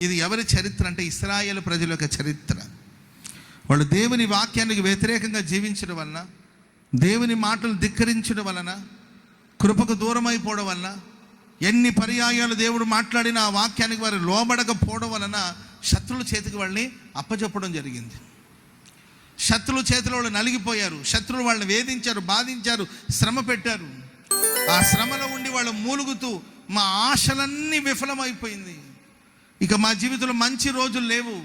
ఇది ఎవరి చరిత్ర అంటే ఇశ్రాయేలు ప్రజల యొక్క చరిత్ర. వాళ్ళు దేవుని వాక్యానికి వ్యతిరేకంగా జీవించడం వలన, దేవుని మాటలు ధిక్కరించడం వలన, కృపకు దూరం అయిపోవడం వలన, ఎన్ని పర్యాయాలు దేవుడు మాట్లాడిన ఆ వాక్యానికి వారు లోబడకపోవడం వలన శత్రువుల చేతికి వాళ్ళని అప్పచెప్పడం జరిగింది. శత్రువుల చేతిలో వాళ్ళు నలిగిపోయారు. శత్రువులు వాళ్ళని వేధించారు, బాధించారు, శ్రమ పెట్టారు. ఆ శ్రమలో ఉండి వాళ్ళు మూలుగుతూ మా ఆశలన్నీ విఫలమైపోయింది, ఇక మా జీవితంలో మంచి రోజులు లేవు,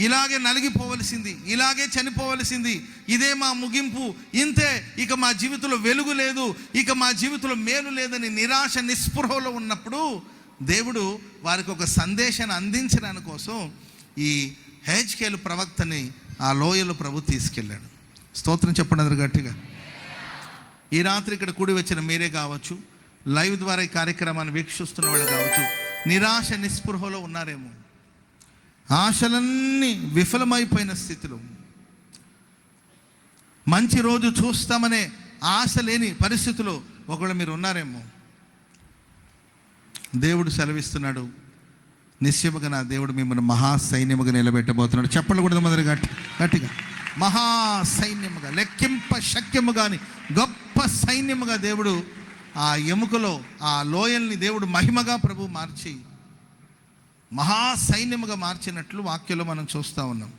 ఇలాగే నలిగిపోవలసింది, ఇలాగే చనిపోవలసింది, ఇదే మా ముగింపు, ఇంతే, ఇక మా జీవితంలో వెలుగు లేదు, ఇక మా జీవితంలో మేలు లేదని నిరాశ నిస్పృహలో ఉన్నప్పుడు దేవుడు వారికి ఒక సందేశాన్ని అందించడానికి కోసం ఈ హెజ్కేలు ప్రవక్తని ఆ లోయలో ప్రభు తీసుకెళ్ళాడు. స్తోత్రం చెప్పండి అందరు గట్టిగా. ఈ రాత్రి ఇక్కడ కూడి వచ్చిన మీరే కావచ్చు, లైవ్ ద్వారా ఈ కార్యక్రమాన్ని వీక్షిస్తున్న వాళ్ళు కావచ్చు, నిరాశ నిస్పృహలో ఉన్నారేమో, ఆశలన్నీ విఫలమైపోయిన స్థితిలో, మంచి రోజు చూస్తామనే ఆశ లేని పరిస్థితిలో ఒకవేళ మీరు ఉన్నారేమో. దేవుడు సెలవిస్తున్నాడు, నిశ్చయముగా నా దేవుడు మిమ్మల్ని మహాసైన్యముగా నిలబెట్టబోతున్నాడు. చెప్పలు కూడా మొదలు గట్టిగా మహాసైన్యముగా, లెక్కింప శక్యము కానీ గొప్ప సైన్యముగా దేవుడు ఆ ఎముకలో ఆ లోయల్ని దేవుడు మహిమగా ప్రభు మార్చి మహాసైన్యముగా మార్చినట్లు వాక్యంలో మనం చూస్తూ ఉన్నాం.